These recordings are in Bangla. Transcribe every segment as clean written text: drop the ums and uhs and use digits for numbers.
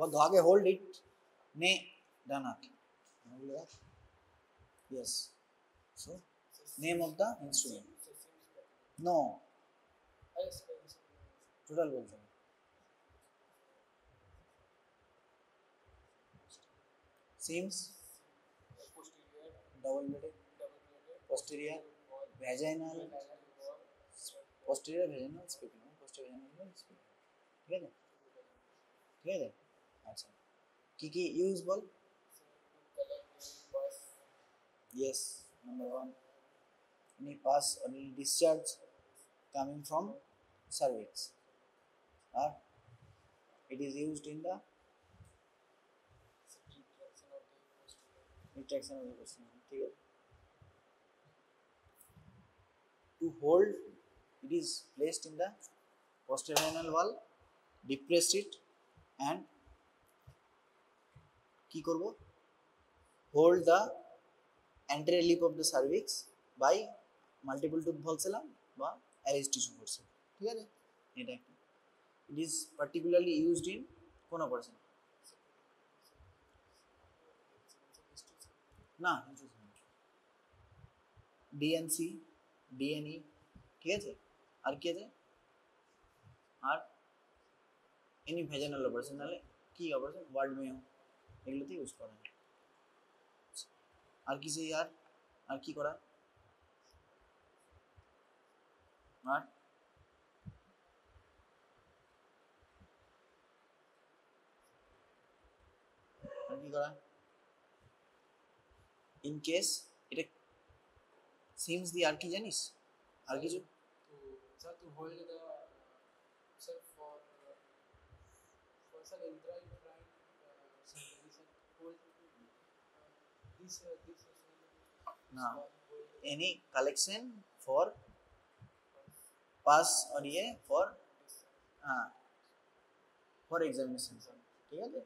बोल दो आगे hold it ने dana yes so name of the instrument no total बोलते हैं seams double bladed posterior vaginal posterior vaginal speculum posterior vaginal speculum ठीक है अच्छा की यूज बोल yes number 1 any pass or any discharge coming from cervix or it is used in the retraction of the posterior ठीक है to hold it is placed in the posterior anal wall depress it and কি করব hold the anterior lip of the cervix by multiple tooth valsalum বা অ্যারিজ টিস্যু ফোর্স ঠিক আছে এটা একটা it is particularly used in কোন অপারেশন না ডিএনসি ডিএনই ঠিক আছে আর কি আছে আর এনি ভেজানাল অপারেশন নালে কি অপারেশন ওয়ার্ড মেও এগুলোতে ইউজ করা হয় আর কিছু আর কি করা আর কি করা ইন কেস এটা সিমস দি আর কি জানিস আর কিছু sir to hold the sir for sir intra-uterine hold this ना any collection for pass और ये for हाँ for examination ठीक है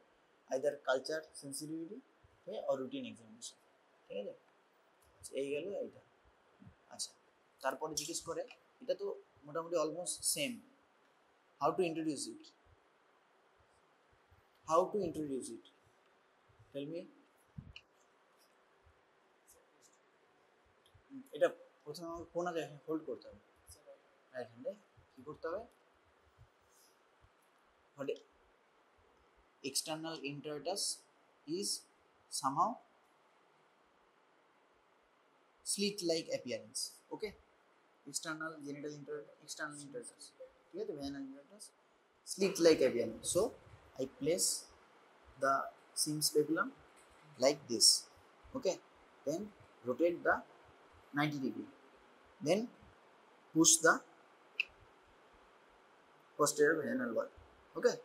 either culture sensitivity है और routine examination ঠিক আছে এই গেল এইটা আচ্ছা তারপরে জিজ্ঞেস করে এটা তো মোটামুটি almost same how to introduce it tell me এটা প্রথমে আমাকে কোন জায়গায় হোল্ড করতে হবে রাইট হ্যান্ডে কি করতে হবে what external introitus is somehow slit like appearance okay external genital introitus ঠিক আছে vaginal introitus slit like appearance so I place the seam speculum like this okay then rotate the 90 degree then push the posterior vaginal wall okay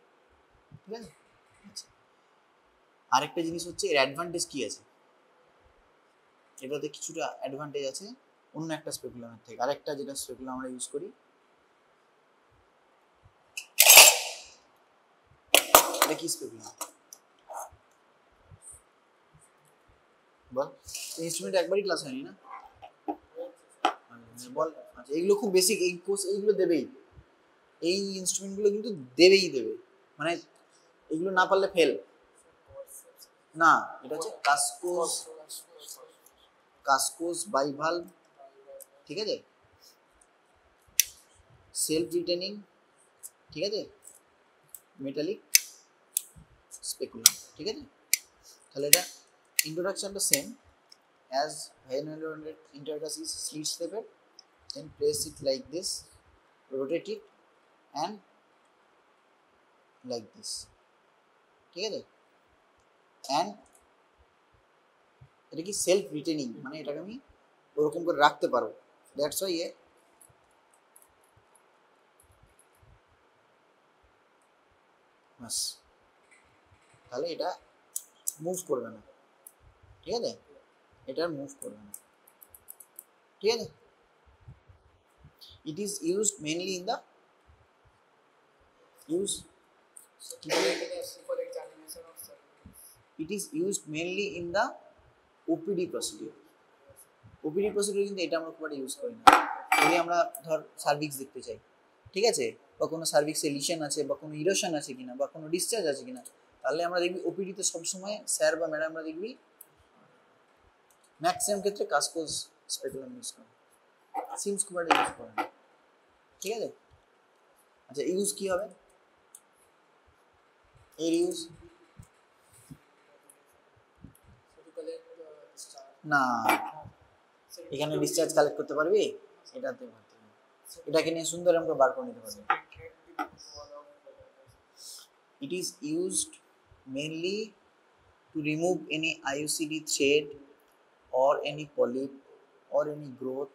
ঠিক আছে আচ্ছা আরেকটা জিনিস হচ্ছে এর অ্যাডভান্টেজ কি আছে এটাতে কিছুটা অ্যাডভান্টেজ আছে অন্য একটা স্পেকুলামের থেকে আরেকটা যেটা স্পেকুলাম আমরা ইউজ করি এটা কি স্পেকুলাম বল ইনস্ট্রুমেন্ট একবারই ক্লাস হয়নি না বল আচ্ছা এগুলো খুব বেসিক এই কোর্স এইগুলো দেবেই এই ইনস্ট্রুমেন্টগুলো কিন্তু দেবে মানে এগুলো না পারলে ফেল না এটা হচ্ছে কাসকোস বাইভালভ ঠিক আছে সেলফ রিটেনিং ঠিক আছে মেটালিক স্পেকুলাম ঠিক আছে তাহলে এটা ইন্ট্রোডাকশনটা same as vaginal introitus is slit shaped then place it like this rotate it and like this ঠিক আছে and এটা কি সেলফ রিটেনিং মানে এটাকে আমি ওরকম করে রাখতে পারবো দ্যাটস ওয়াই বাস তাহলে এটা মুভ করবে না ঠিক আছে এটা মুভ করবে না ঠিক আছে it is used mainly in the it is used mainly in the OPD procedure কিন্তু এটা আমরা খুব একটা ইউজ করি না যদি আমরা ধর সার্ভিক্স দেখতে চাই ঠিক আছে বা কোনো সার্ভিক্সে লিশন আছে বা কোনো ইরোশন আছে কিনা বা কোনো ডিসচার্জ আছে কিনা তাহলে আমরা দেখবি ওপিডি তে সবসময় স্যার বা ম্যাডামরা দেখবি ম্যাক্সিমাম ক্ষেত্রে কাসকোজ স্পেকুলাম ইউজ করে, সিমস খুব একটা ইউজ করে না, ঠিক আছে। আচ্ছা ইউজ কি হবে, এর ইউজ না, এখানে ডিসচার্জ কালেক্ট করতে পারবি, এটাতে এটাকে নিয়ে সুন্দর আমরা বার করে নিতে পারবি। It is used mainly to remove any IUCD thread or any polyp or any growth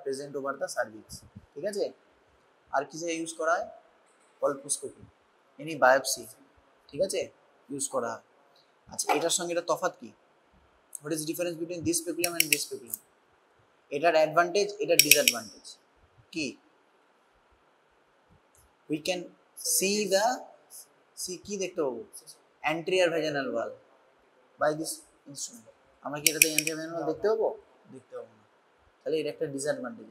present over the cervix, ঠিক আছে। আর কিসে ইউজ করা হয়, কলপোস্কোপি, এনি বায়োপসি, ঠিক আছে, ইউজ করা হয়। আচ্ছা এটার সঙ্গে এটা তফাৎ কি, what is difference between this speculum and this speculum, এটার অ্যাডভান্টেজ এটার ডিসঅ্যাডভান্টেজ কি, উই ক্যান সি কি দেখতে পাবো, anterior vaginal wall by this instrument, আমরা কি এটাতে অ্যান্টেরিয়র ভ্যাজানাল ওয়াল দেখতে পাবো, দেখতে পাবো না, তাহলে এটা একটা ডিসঅ্যাডভান্টেজ,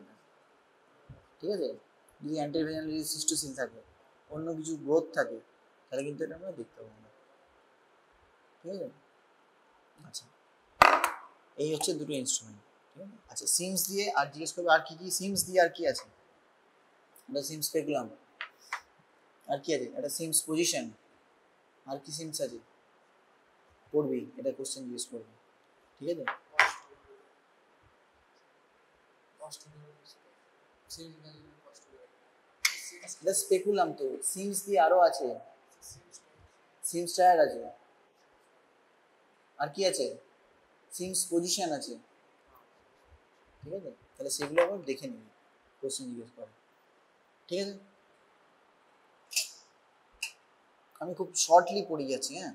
ঠিক আছে। যদি অ্যান্টেরিয়র ভ্যাজানাল সিস্টোসিল থাকে, অন্য কিছু গ্রোথ থাকে, তাহলে কিন্তু এটা আমরা দেখতে পাবো না, ঠিক আছে। আচ্ছা এই হচ্ছে দুটো ইনস্ট্রুমেন্ট, ঠিক আছে। আচ্ছা সিমস দিয়ে আর জিজ্ঞেস করবে আর কি কি, সিমস দিয়ে আর কি আছে, এটা সিমস স্পেকুলাম, আর কি আছে, এটা সিমস পজিশন, আর কি সিমস আছে পড়বি, এটা কোশ্চেন জিজ্ঞেস করবে, ঠিক আছে। এটা স্পেকুলাম তো, সিমস দিয়ে আরো আছে, সিমস টায়ার আছে, আর কি আছে, সিমস পজিশন আছে, ঠিক আছে। তাহলে সেগুলো আবার দেখে নিবি, কোশ্চেন জিজ্ঞেস করে, ঠিক আছে। আমি খুব শর্টলি পড়ে যাচ্ছি, হ্যাঁ।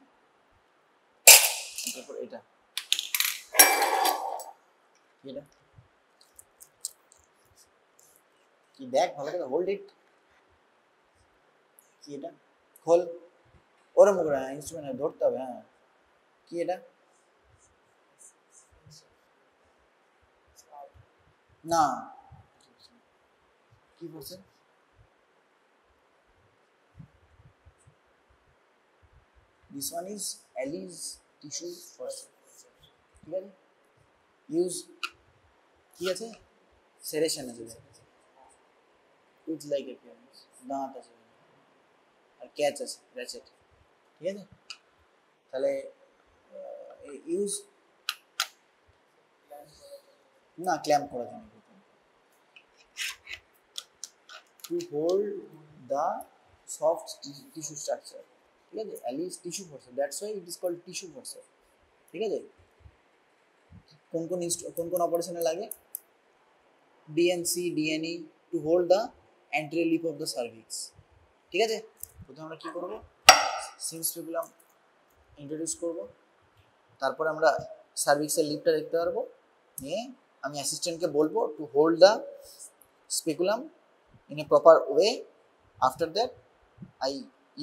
তারপর এটা এটা কি দেখ ভালো করে, হোল্ড ইট, কি এটা খোল, ওরম করে ইনস্ট্রুমেন্ট ধরতে হবে, হ্যাঁ। কি এটা, না কি বলছেন, this one is Alice tissue forceps, ঠিক আছে। ইউজ কি আছে, সেরেশন আছে, উইথ লাইক অ্যাপিয়ারেন্স, দাঁত আছে, আর ক্যাচ আছে, র্যাচেট, ঠিক আছে। তাহলে ইউজ না, ক্ল্যাম্প করার জন্য, to hold the soft tissue structure, ঠিক আছে। Allis tissue forceps, that's why it is called tissue forceps, ঠিক আছে। কোন কোন অপারেশনে লাগে, DNC DNE, to hold the anterior lip of the cervix, ঠিক আছে। প্রথমে আমরা কি করব, সিমস স্পেকুলাম ইন্ট্রোডিউস করব, তারপরে আমরা সার্ভিক্সের লিপটা দেখতে পারবো, নিয়ে আমি অ্যাসিস্ট্যান্টকে বলবো two hold the speculum in a proper way. After that I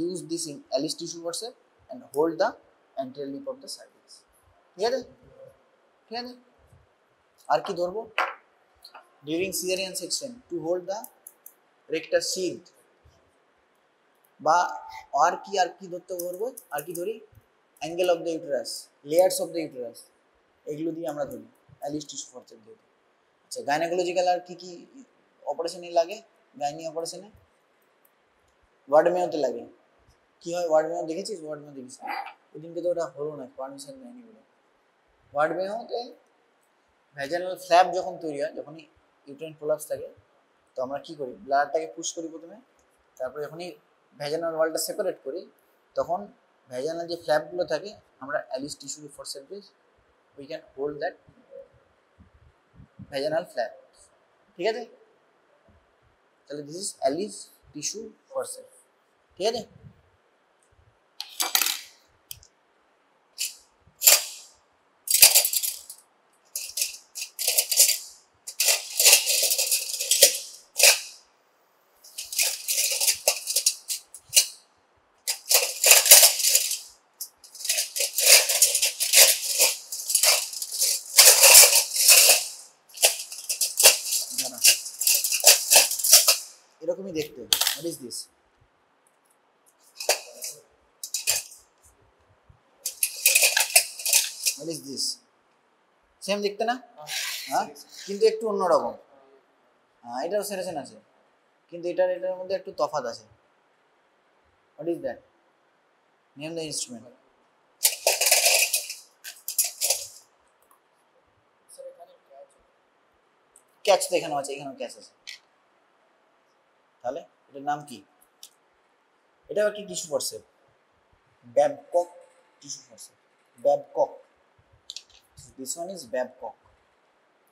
use this in Alice tissue forceps and hold the anterior lip of the cervix, ঠিক আছে, ঠিক আছে। আর কি ধরবো, during cesarean section to hold the rectus sheath, বা আর কি ধরতে ধরবো, আর কি ধরি, angle of the uterus, layers of the uterus, এগুলো দিয়ে আমরা ধরি অ্যালিস টিস্যু ফোর্সেপ দিয়ে। আচ্ছা গাইনোকোলজিক্যাল আর কি অপারেশনে লাগে, গাইনি অপারেশনে ওয়ার্ড মেয়োতে লাগে, কি হয় ওয়ার্ড মেয়ো দেখেছিস, ওয়ার্ড মেয়ো দেখিস না, ওদিনকে তো ওটা হলো না, পারমিশন নেয়নি বলে। ওয়ার্ড মেয়োতে ভ্যাজানাল ফ্ল্যাপ যখন তৈরি হয়, যখনই ইউটেরাইন প্রোলাপস থাকে, তো আমরা কি করি, ব্লাডটাকে পুশ করি প্রথমে, তারপরে যখনই ভ্যাজানাল ওয়ালটা সেপারেট করি, তখন ভ্যাজানাল যে ফ্ল্যাপগুলো থাকে, আমরা অ্যালিস টিস্যু ফোর্সেপ দিয়ে we can hold that vaginal flap, ঠিক আছে। তাহলে this is Alice tissue forceps, ঠিক আছে। এরকমই দেখতে, what is this, what is this? Same দেখতে না? হ্যাঁ, কিন্তু একটু অন্যরকম। হ্যাঁ, এটাও সেরেশন আছে, কিন্তু এটার মধ্যে একটু তফাৎ আছে। What is that? Name the instrument. Catch তো এখানেও আছে, এখানেও ক্যাচ আছে। তাহলে এটার নাম কি? এটাও একটি tissue forceps, Babcock tissue forceps, Babcock. This one is Babcock.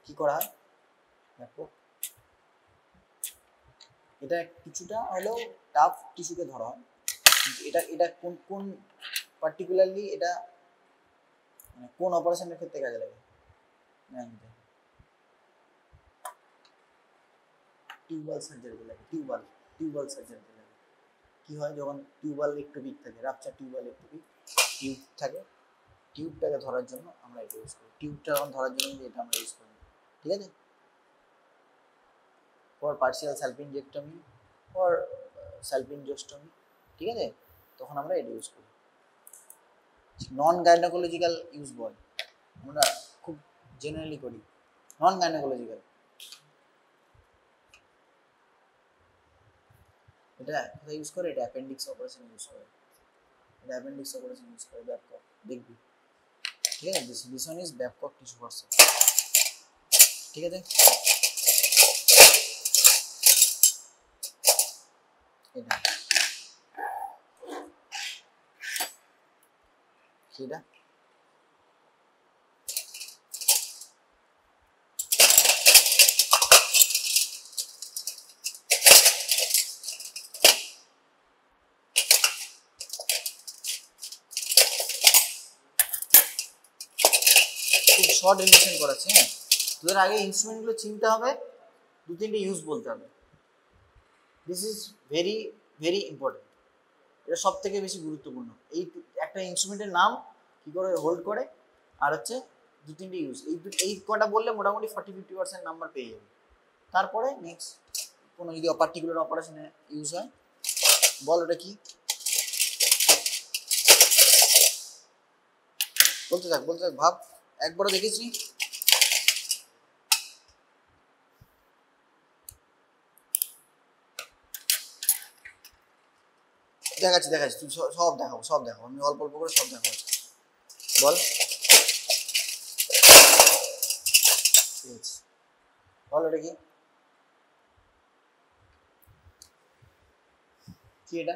কি করা হয় ব্যাবকক? এটা কিছুটা হলেও টাফ টিস্যুকে ধরা হয়। এটা কোন কোন পার্টিকুলারলি এটা মানে কোন অপারেশনের ক্ষেত্রে কাজে লাগে? টিউবাল সার্জারি লাগে, টিউবাল সার্জারি লাগে। কি হয় যখন টিউবাল একটু থাকে, রাপচার টিউবাল একটু টিউব থাকে, টিউবটাকে ধরার জন্য আমরা এটা ইউজ করি। টিউবটা যখন ধরার জন্য এটা আমরা ইউজ করি, ঠিক আছে? ফর পার্সিয়াল স্যালপিনজেক্টমি ফর স্যালপিনজোস্টমি, ঠিক আছে? তখন আমরা এটা ইউজ করি। নন গাইনোকোলজিক্যাল ইউজ বল আমরা খুব জেনারেলি করি, নন গাইনোকোলজিক্যাল। এটা কোথায় ইউজ করে? এটা অ্যাপেন্ডিক্স অপারেশন ইউজ করে, এটা অ্যাপেন্ডিক্স অপারেশন ইউজ করে ব্যাবকক, দেখবি, ঠিক আছে? This one is Babcock tissue forceps, ঠিক আছে? এটা সেটা খুব শর্ট রিলেশন করাচ্ছে। হ্যাঁ, তোদের আগে ইনস্ট্রুমেন্টগুলো চিনতে হবে, দু তিনটে ইউজ বলতে হবে। This is very very important, এটা সব থেকে বেশি গুরুত্বপূর্ণ। এই একটা ইনস্ট্রুমেন্টের নাম কি করে হোল্ড করে, আর হচ্ছে দু তিনটে ইউজ, এই কটা বললে মোটামুটি 40-50% নাম্বার পেয়ে যাবে। তারপরে নেক্সট কোনো যদি পার্টিকুলার অপারেশনে ইউজ হয়, বল ওটা কি? বলতে থাক ভাব, একবারও দেখেছি? দেখাচ্ছি তুই সব দেখাবো, আমি অল্প অল্প করে সব দেখাবো। বল বল ওটা কি? কি এটা?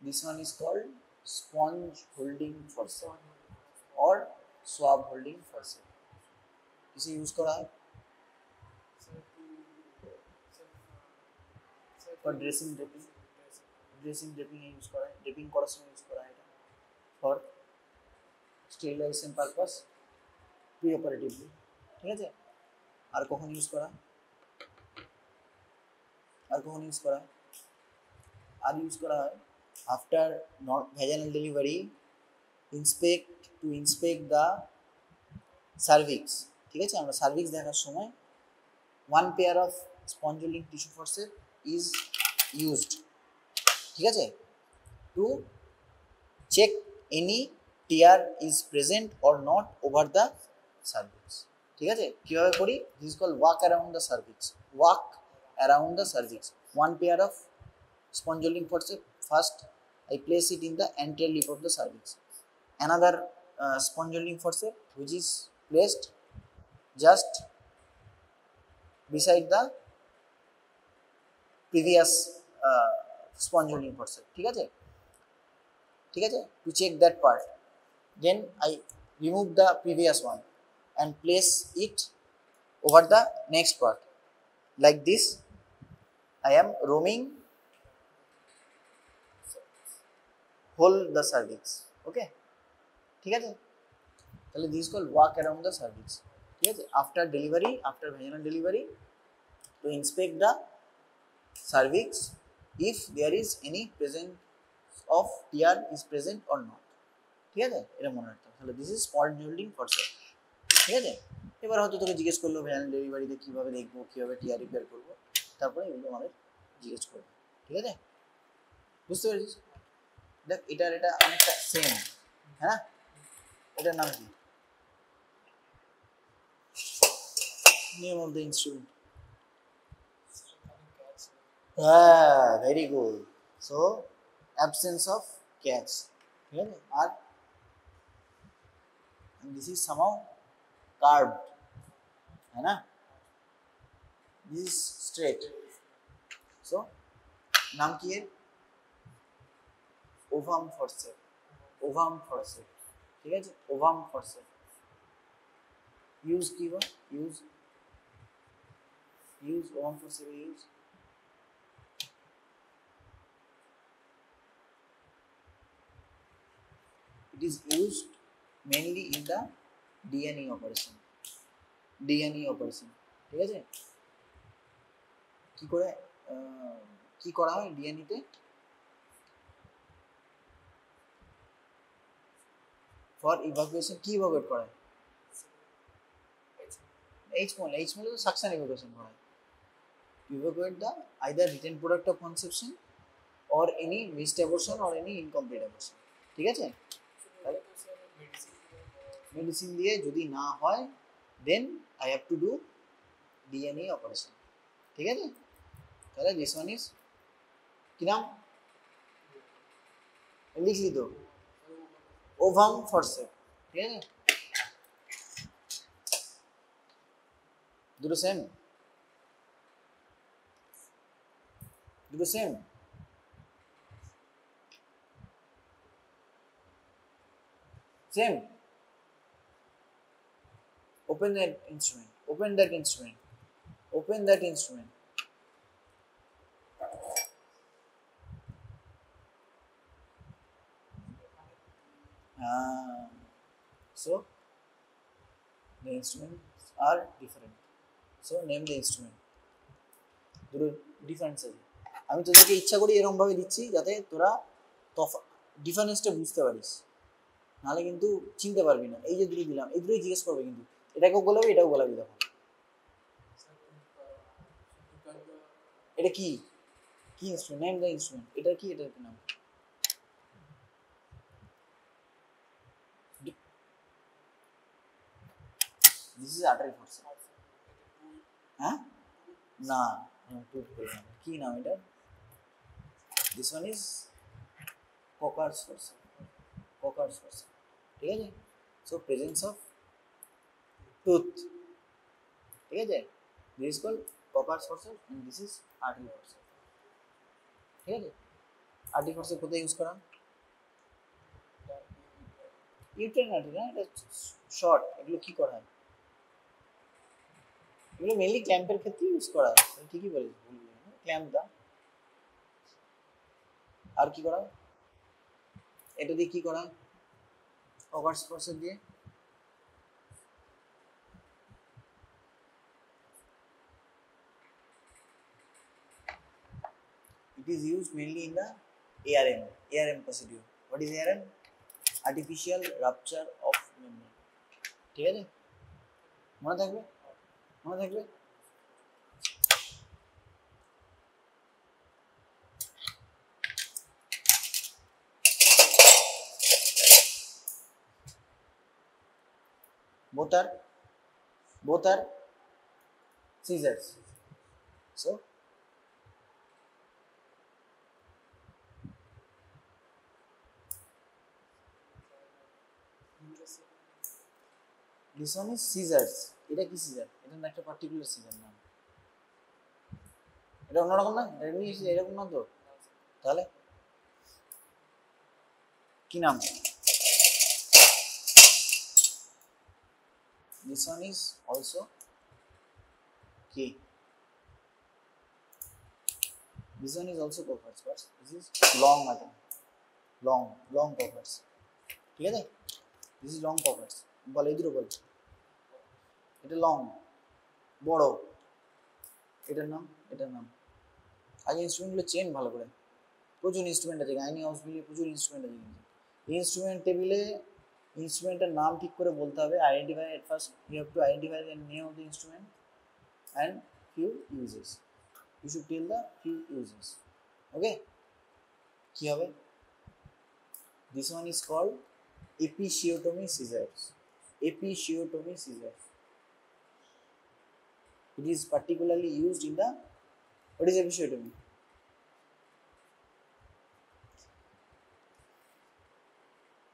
This one is called sponge holding forceps or swab holding forceps. इसे यूज करा है for dressing draping यूज करा है, draping করার সময় यूज करा है এটা for sterilization purpose pre-operatively, ঠিক আছে? আর কখন ইউজ করা? আর ইউজ করা হয় after vaginal delivery, to inspect the cervix, ঠিক আছে? আমরা সার্ভিক্স দেখার সময় one pair of sponge holding tissue forceps is used, ঠিক আছে? to check any tear is present or not over the cervix, ঠিক আছে? কিভাবে করি? this is called walk around the cervix. One pair of sponge holding forceps, first I place it in the anterior lip of the cervix. Another sponge holding forceps which is placed just beside the previous sponge holding forceps, ঠিক আছে? To check that part, then I remove the previous one and place it over the next part. Like this, I am roaming whole the cervix, okay? ঠিক আছে? তাহলে this is called walk around the cervix, ঠিক আছে? After vaginal delivery, to inspect the cervix if there is any presence of tear is present or not, ঠিক আছে? এটা মনে রাখতে হবে। তাহলে this is sponge holding forceps, ঠিক আছে? এবার হয়তো তোকে জিজ্ঞেস করলো ভ্যাজিনাল ডেলিভারিতে কিভাবে দেখবো, কিভাবে টিআর রিপেয়ার করবো, তারপরে এগুলো আমাদের জিজ্ঞেস করবে, ঠিক আছে? বুঝতে পেরেছিস? দেখ এটা অনেকটা সেম, হ্যাঁ? এটার নাম কি? Name of the instrument. Very good. So absence of catch. ठीक है? और this is somehow curved, है ना? This is straight. So नाम की है ovum forceps. Ovum forceps. ठीक है जी? Ovum forceps. Use की वो use ovum forceps use. It is used mainly in the DNA operation. DNA operation. ঠিক আছে? কি করে কি করা হয় ডিএনএ তে? ফর ইভাকুয়েশন কি ইভাকুয়েট করা হয়? H mole তো সাকশন ইভাকুয়েশন করা হয়। Evacuate the either written product of conception or any missed abortion or any incomplete abortion. ঠিক আছে? মেডিসিন দিয়ে যদি না হয় then I have to do DNA operation. ঠিক আছে? তাহলে দিস ওয়ান ইজ কি নাম লিখলি তো? Ovum forcep. ঠিক আছে? দুটো সেম? দুটো same? Same? Open that instrument. Open that instrument. Open that instrument. So the instruments are different. So name the instrument. দুটো ডিফারেন্স আছে। আমি তোদেরকে ইচ্ছা করি এরকম ভাবে দিচ্ছি যাতে তোরা ডিফারেন্সটা বুঝতে পারিস, নাহলে কিন্তু চিনতে পারবি না। এই যে দুটো দিলাম এই দুটোই জিজ্ঞেস করবে, কিন্তু এটাকেও গোলাবি এটাও গোলাবি। দেখো এটা কি কি ইনস্ট্রুমেন্ট? Name the instrument. এটা কি? এটার কি নাম? This is artery forceps. হ্যাঁ না কি নাম এটা? This one is Kocher's forceps. Kocher's forceps. ঠিক আছে? So presence of tooth. ঠিক আছে? This is called Kocher's forceps and this is artery forceps. ঠিক আছে? আর্টারি ফরসেপ কোথায় ইউজ করা? ইউটেরাইন আর্টারি না, এটা শর্ট। এগুলো কি করা হয়? এগুলো মেইনলি ক্ল্যাম্পের ক্ষেত্রে ইউজ করা হয়। ঠিকই বলেছি, ক্ল্যাম্প দা। আর কি করা? এটা দিয়ে কি করা? ককার্স ফরসেপ দিয়ে it is used mainly in the ARM procedure. What is ARM? Artificial rupture of membrane. ঠিক আছে? মনে থাকবে? মনে থাকবে? both are scissors. So this one is scissors. এটা কি সিজার? এটা না একটা পার্টিকুলার সিজার নাম। এটা অন্যরকম না? এরকম না তো? তাহলে কি নাম? This one is also key. This one is also covers, but this is long item. Long covers. ঠিক আছে? This is long covers. বল এই দুটো বল। এটা লং, বড়। এটার নাম আগে ইনস্ট্রুমেন্টগুলো চেন ভালো করে। প্রচুর ইনস্ট্রুমেন্ট আছে, গাইনি হসপিটালে প্রচুর ইনস্ট্রুমেন্ট আছে। কিন্তু ইনস্ট্রুমেন্ট টেবিলে ইনস্ট্রুমেন্টের নাম ঠিক করে বলতে হবে। Identify at first, you have to identify the name of the instrument and few uses. You should tell the few uses. Okay? কি হবে? This one is called episiotomy scissors. Episiotomy scissors. It is particularly used in the, what is episiotomy?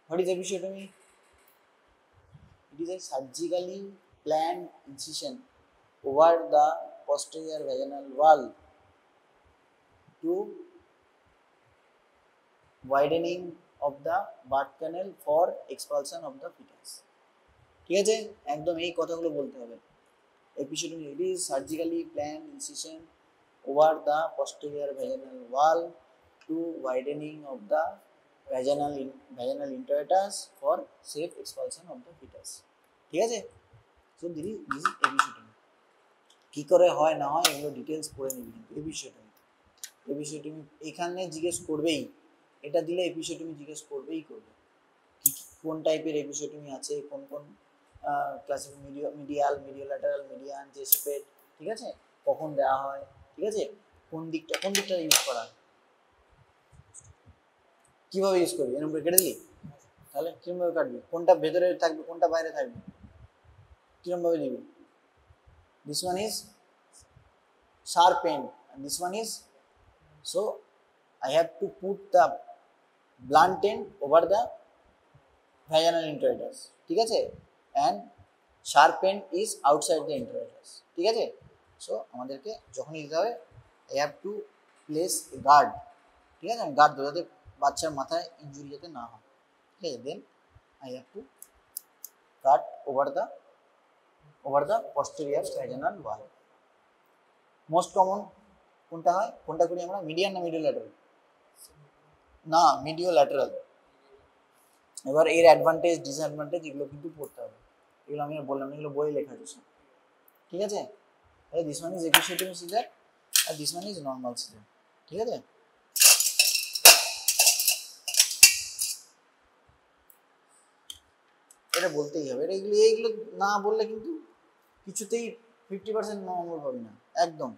What is episiotomy? It is a surgically planned incision over the posterior vaginal wall to widening of the birth canal for expulsion of the fetus. ঠিক আছে, একদম এই কথাগুলো বলতে হবে। Episiotomy, it is surgically planned incision over the posterior vaginal wall to widening of the vaginal introitus for safe expulsion of the fetus. ঠিক আছে, so this is episiotomy. কি করে হয় না হয় এগুলো ডিটেলস পড়ে নিবি। কিন্তু এপিসিওটমি এখানে জিজ্ঞেস করবেই, এটা দিলে এপিসিওটমি জিজ্ঞেস করবেই করবে। কোন টাইপের এপিসিওটমি আছে, কোন কোন ক্লাসিক মিডিয়াল, মিডিওল্যাটারাল, মিডিয়ান, জেসিপেট, ঠিক আছে, কখন দেওয়া হয়, ঠিক আছে, কোন দিকটা ইউজ করা, কিভাবে ইউজ করবি, এরকম করে কেটে দিলি, তাহলে কিরকমভাবে কাটবি, কোনটা ভেতরে থাকবে কোনটা বাইরে থাকবে, কিরকমভাবে দিবি। This one is sharp end and this one is, so I have to put the blunt end over the vaginal introitus, ঠিক আছে, and sharp end is outside the introitus, ঠিক আছে। সো আমাদেরকে যখনই দিতে হবে I have to place a guard, ঠিক আছে, গার্ড দেবো যাতে বাচ্চার মাথায় ইনজুরি যাতে না হয়, ঠিক আছে। দেন I have to cut over the posterior vaginal wall. Most common কোনটা হয়, কোনটা করি আমরা, মিডিয়ান না মিডিও ল্যাটারাল? না, মিডিও ল্যাটারাল। এবার এর অ্যাডভান্টেজ ডিসঅ্যাডভান্টেজ এগুলো কিন্তু পড়তে হবে, এগুলো আমি বললাম, এগুলো বইয়ে লেখা আছে, ঠিক আছে। তাহলে this one is episiotomy scissor আর this one is normal scissor, ঠিক আছে। এটা বলতেই হবে, এইগুলো না বললে কিন্তু কিছুতেই 50% নম্বর পাবি না একদম।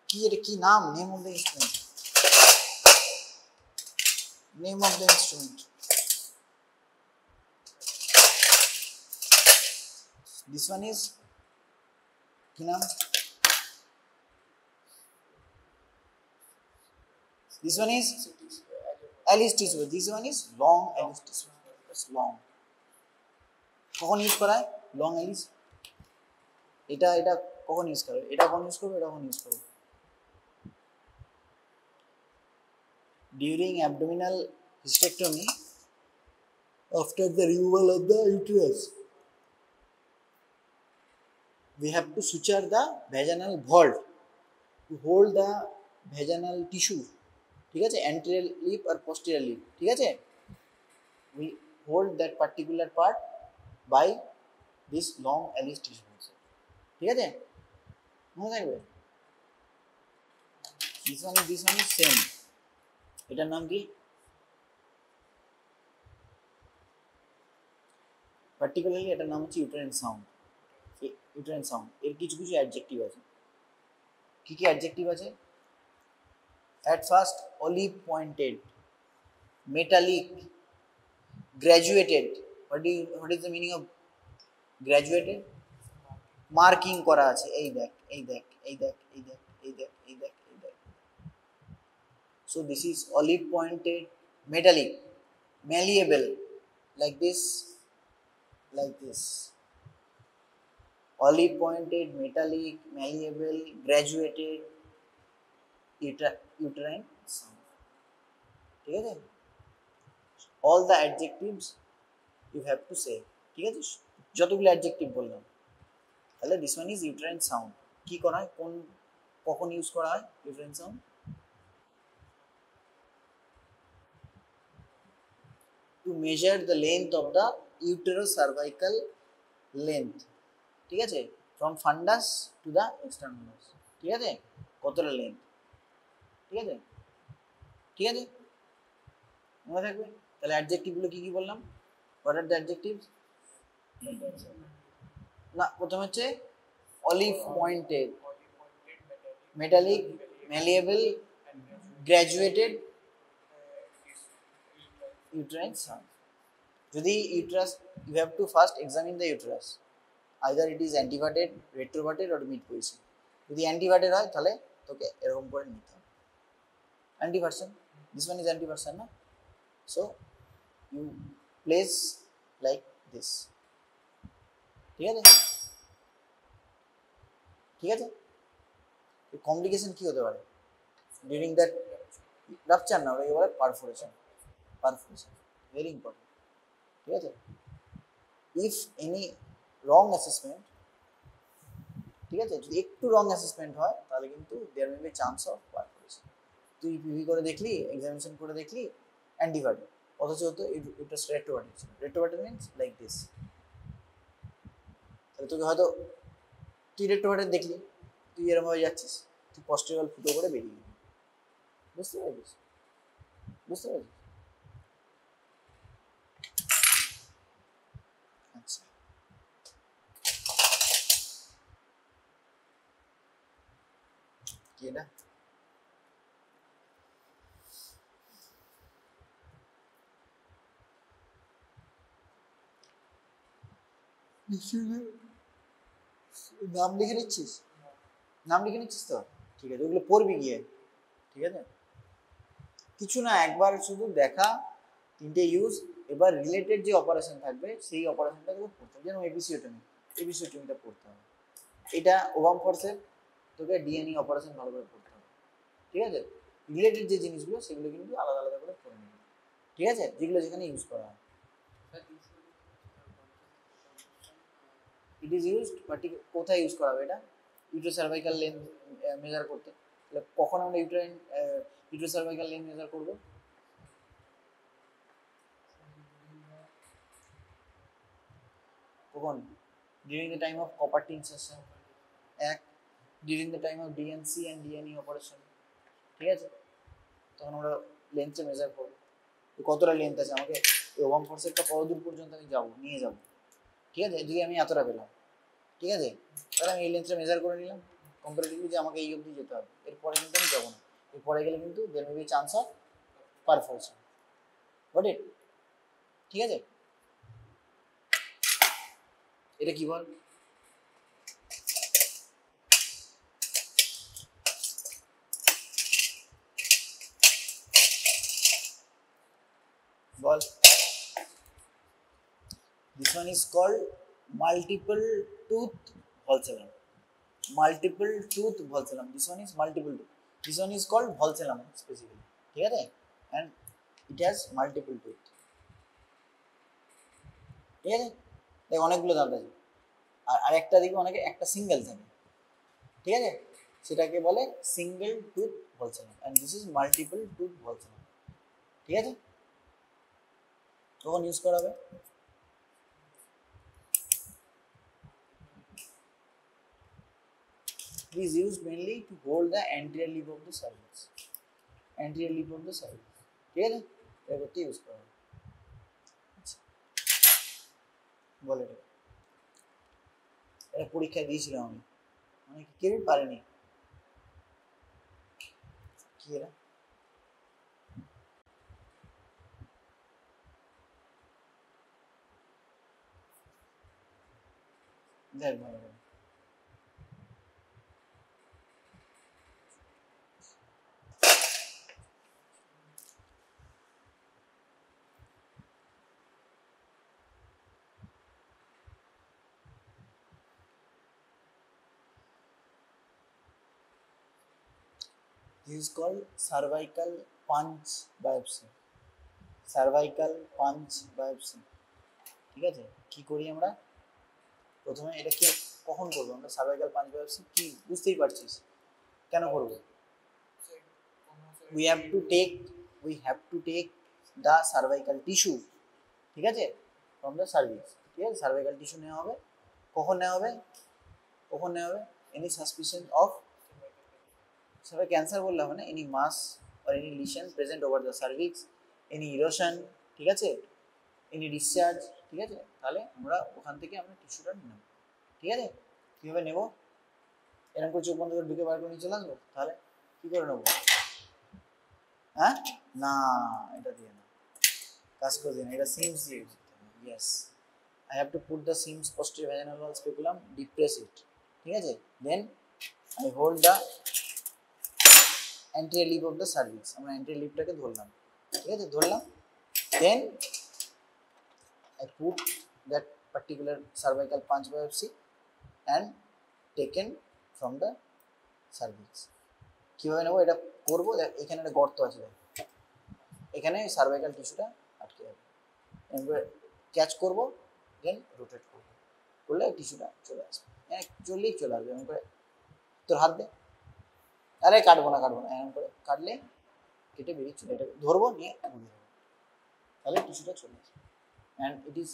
কি এটা, কি নাম, name of the instrument, name of the instrument, this one is কি নাম, this one is Alice tissue, this one is long Alice tissue, long. কখন ইউজ করা হয় লং অ্যালিস, এটা কখন ইউজ করবে, এটা কখন ইউজ করবে, এটা কখন ইউজ করবে, during abdominal hysterectomy after the removal of the uterus we have to suture the vaginal vault to hold the vaginal tissue, ঠিক আছে, anterior lip or posterior lip, ঠিক আছে, we hold that particular part by this long Allis tissue, ঠিক আছে, মনে থাকবে। this one is same, এটার নাম কি, পার্টিকুলারলি এটার নাম হচ্ছে ইউটেরাইন সাউন্ড। ইউটেরাইন সাউন্ড এর কিছু কিছু অ্যাডজেক্টিভ আছে, কি কি অ্যাডজেক্টিভ আছে, at first olive pointed, metallic, graduated, what is the meaning of graduated, marking করা আছে, এই দেখ এই দেখ এই দেখ এই দেখ এই দেখ এই দেখ এই দেখ, so this is olive pointed, metallic, malleable, like this, olive pointed, metallic, malleable, graduated, uterine sound, ঠিক আছে। all the adjectives you have to say, ঠিক আছে, যতগুলো অ্যাডজেক্টিভ বললাম। তাহলে this one is uterine sound, কি করা হয়, কখন ইউজ করা হয় uterine sound, to measure the length of the uterocervical length, ঠিক আছে, from fundus to the externus, ঠিক আছে, কতটা লেন্থ, ঠিক আছে, ঠিক আছে, মনে থাকবে। তাহলে অ্যাডজেক্টিভ গুলো কি কি বললাম, হোয়াট আর দ্য অ্যাডজেক্টিভস, না প্রথম হচ্ছে olive pointed, metallic, malleable, graduated, uterine sound. যদি uterus, you have to first examine the uterus, either it is anteverted, retroverted or mid position. যদি অ্যান্টিভার্টেড হয় তাহলে তোকে এরকম করে নিতে হবে, anteversion, this one is anteversion না, so you place like this, ঠিক আছে? ঠিক আছে, কমপ্লিকেশন কি হতে পারে ডিউরিং দ্যাট, রাপচার না, ওটাকে বলে পারফোরেশন, পারফোরেশন ভেরি ইম্পর্টেন্ট, ঠিক আছে? ইফ এনি রং অ্যাসেসমেন্ট, ঠিক আছে, যদি একটু রং অ্যাসেসমেন্ট হয় তাহলে কিন্তু there may be chance of perforation. তুই পিভি করে দেখলি, এক্সামিনেশন করে দেখলি অ্যান্টিভার্টেড, অথচ তো এটা রেট্রোভার্টেড ছিল। রেট্রোভার্টেড মিনস লাইক দিস, তাহলে তোকে হয়তো তুই রেট্রোভার্টেড দেখলি, তুই এরমভাবে যাচ্ছিস, তুই পস্টেরিয়র ফুটো করে বেরিয়ে গেলি, বুঝতে পারছিস? বুঝতে পারছিস? আচ্ছা, কি এটা? নাম লিখে নিচ্ছিস? নাম লিখে নিচ্ছিস তো? ঠিক আছে, ওগুলো পড়বি গিয়ে, ঠিক আছে? কিছু না, একবার শুধু দেখা, তিনটে ইউজ, এবার রিলেটেড যে অপারেশন থাকবে সেই অপারেশনটা তোকে পড়তে হবে, যেমন এপিসিওটমি, এপিসিওটমিটা পড়তে হবে। এটা ওভাম ফোর্সের তোকে ডিএনএ অপারেশন ভালো করে পড়তে হবে, ঠিক আছে? রিলেটেড যে জিনিসগুলো সেগুলো কিন্তু আলাদা আলাদা করে পড়ে নেবে, ঠিক আছে, যেগুলো যেখানে ইউজ করা হয়। ইট ইজ ইউজড, বাট কোথায় ইউজ করা হবে এটা? ইউট্রোসার্ভাইকাল লেন্থ মেজার করতে। তাহলে কখন আমরা ইউট্রোসার্ভাইকাল লেন্থ মেজার করবো? কখন? During the time of copper insertion, এক, during the time of DNC and DNE operation, ঠিক আছে? তখন আমরা লেন্থটা মেজার করবো, কতটা লেন্থ আছে, আমাকে ওভাম ফোর্সেরটা কত দূর পর্যন্ত আমি যাবো, নিয়ে যাবো, ঠিক আছে? যদি আমি এতটা পেলাম, ঠিক আছে, তাহলে আমি এই লেন্থটা মেজার করে নিলাম কম্পারেটিভলি, যে আমাকে এই অবধি যেতে হবে, এরপরে কিন্তু আমি যাবো না, এরপরে গেলে কিন্তু there may be chance of perforation, got it? ঠিক আছে, এটা কি বল? বল। This one is called multiple tooth Valsallam. Multiple tooth Valsallam. This one is multiple tooth. This one is called Valsallam specifically. ঠিক আছে? And it has multiple tooth. ঠিক আছে? দেখ অনেকগুলো দাঁত আছে। আর একটা দিকে অনেকে একটা সিঙ্গেল থাকে। ঠিক আছে? সেটাকে বলে single tooth Valsallam. And this is multiple tooth Valsallam. ঠিক আছে? কখন ইউজ করা হবে? It is used mainly to hold the anterior lip of the cervix. Anterior lip of the cervix. ঠিক আছে? এটা করতে ইউজ করা হয়। বলে এটা পরীক্ষা দিয়েছিলাম আমি, মানে কেউ পারেনি। কি এরা? দেখ ভালো করে। This is called cervical punch biopsy. Cervical punch biopsy. ঠিক আছে? কি করি আমরা? প্রথমে এটা কি কখন করবো আমরা? সার্ভাইকাল পাঞ্চ বায়োপসি কি বুঝতেই পারছিস কেন করব? we have to take the cervical tissue, ঠিক আছে, from the cervix, ঠিক আছে? সার্ভাইকাল টিস্যু নেওয়া হবে। কখন নেওয়া হবে? কখন নেওয়া হবে? এনি সাসপিশন অফ, সবাই ক্যান্সার বললে হবে না, any mass or any lesion present over the cervix, any erosion, ঠিক আছে, any discharge, ঠিক আছে, তাহলে আমরা ওখান থেকে আমরা টিস্যুটা নেব। ঠিক আছে? কীভাবে নেব? এরকম করে চোখ বন্ধ করে ঢুকে বার করে নিয়ে চলে আসবো? তাহলে কী করে নেবো? হ্যাঁ, না, এটা দিয়ে না, কাজ করবে না, এটা সিমস দিয়ে yes I have to put the Sims posterior vaginal wall speculum, depress it, ঠিক আছে, then I hold the anterior lip of the cervix, আমরা anterior lipটাকে ধরলাম, ঠিক আছে, ধরলাম, দেন I put that particular cervical punch biopsy and taken from the cervix. কিভাবে নেবো এটা করবো, এখানে একটা গর্ত আছে, এখানে সার্ভাইকাল টিস্যুটা আটকে যাবে, এরপরে ক্যাচ করবো, দেন রোটেট করবো, করলে টিস্যুটা চলে আসবে, চললেই চলে আসবে, এরকম করে তোর হাত দে, আরে কাটবো না এরকম করে কাটলে কেটে বেরিয়ে চলে, এটা ধরবো, নিয়ে ঘুরিয়ে দেবো, তাহলে টিস্যুটা চলে আসবে, অ্যান্ড ইট ইজ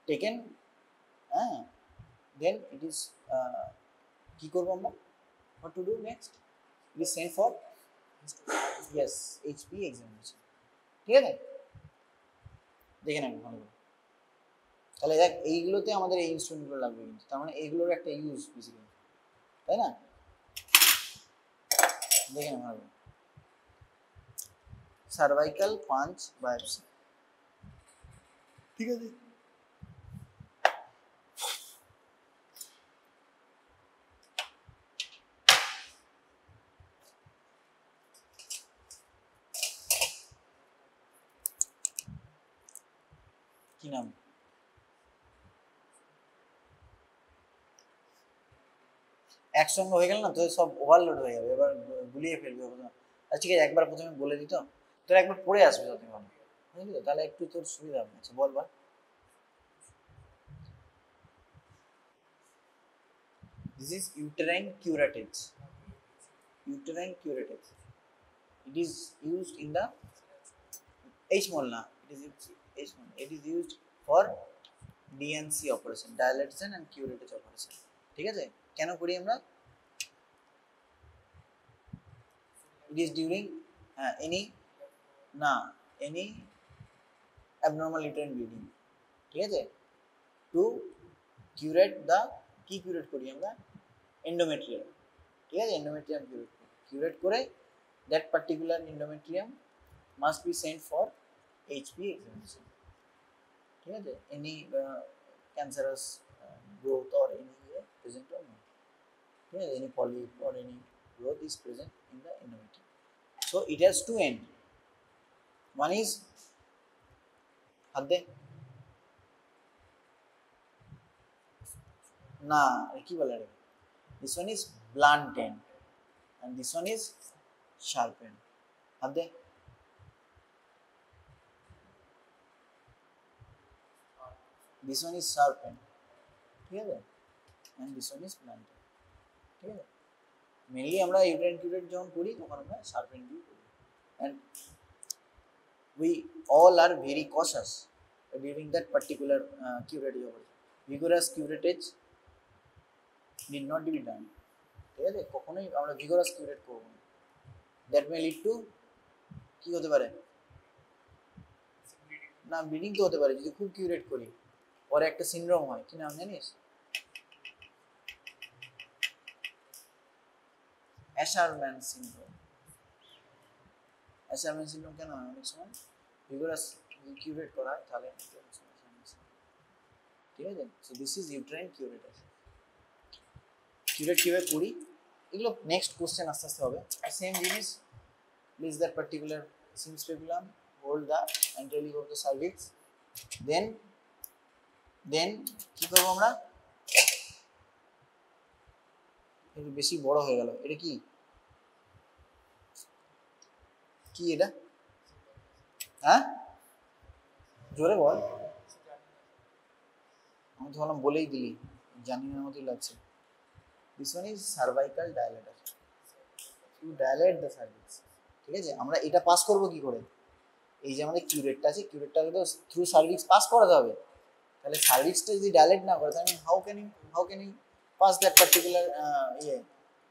টেকেন, হ্যাঁ, দেন ইট ইজ কি করবো আমরা, what to do next, it is sent for yes HP examination, ঠিক আছে, দেখে নেন ভালো করে, তাহলে দেখ এইগুলোতে আমাদের এই ইনস্ট্রুমেন্টগুলো লাগবে, কিন্তু তার মানে এইগুলোর একটা ইউজ বেসিক্যালি, তাই না, দেখে নেন ভালো করে, সার্ভাইকাল পাঞ্চ বায়োপসি, ঠিক আছে, কি নাম, একসঙ্গে হয়ে গেল না তো সব ওভারলোড হয়ে যাবে, এবার গুলিয়ে ফেলবে, আচ্ছা ঠিক আছে, একবার প্রথমে বলে দিত, তোর একবার পড়ে আসবে তুমি ভালো, বুঝলি তো, তাহলে একটু তোর সুবিধা হবে, আচ্ছা বল বল, this is uterine curettage, uterine curettage, it is used in the H-molna, it is used for DNC operation, dilatation and curettage operation, ঠিক আছে, কেন করি আমরা, it is during any abnormal uterine bleeding, ঠিক আছে, to curate the কি কিউরেট করি আমরা, endometrium, ঠিক আছে, endometrium curate করে that particular endometrium must be sent for HP examination, ঠিক আছে, any cancerous growth or any present or not, ঠিক আছে, any polyp or any growth is present in the endometrium, so it has two end, one is হাত দে না কি বলে রে, this one is blunt end and this one is sharp end, হাত দে, this one is sharp end, ঠিক আছে, and this one is blunt end, ঠিক আছে, মেইনলি আমরা ইউটেরাইন কিউরেট যখন করি তখন আমরা sharp end দিয়ে করি, and we all are very cautious during that particular curative operation, vigorous curettage need not be done, ঠিক আছে, কখনোই আমরা vigorous curate করব না, that may lead to কি হতে পারে, না ব্লিডিং তো হতে পারে যদি খুব কিউরেট করি, পরে একটা সিনড্রোম হয়, কি নাম জানিস, অ্যাশারম্যান সিনড্রোম, অ্যাশারম্যান সিনড্রোম কেন হয়, অনেক সময় ভিগোরাস কিউরেট করা হয় তাহলে, ঠিক আছে, so this is uterine curator, curate কিভাবে করি এগুলো নেক্সট কোশ্চেন আস্তে আস্তে হবে, সেম জিনিস, please that particular SIM speculum, hold the anterior lip of the cervix, দেন কি করবো আমরা, একটু বেশি বড় হয়ে গেল, এটা কি কি এটা, হ্যাঁ জোরে বল, আমি তো বললাম বলেই দিলি, জানি না মতোই লাগছে, this one is cervical dilator, you dilate the cervix, ঠিক আছে, আমরা এটা পাস করব কি করে, এই যে আমাদের কিউরেটটা আছে, কিউরেটটাকে তো থ্রু সার্ভিক্স পাস করাতে হবে, তাহলে সার্ভিক্সটা যদি ডাইলেট না করে তাহলে how can you pass that particular ইয়ে,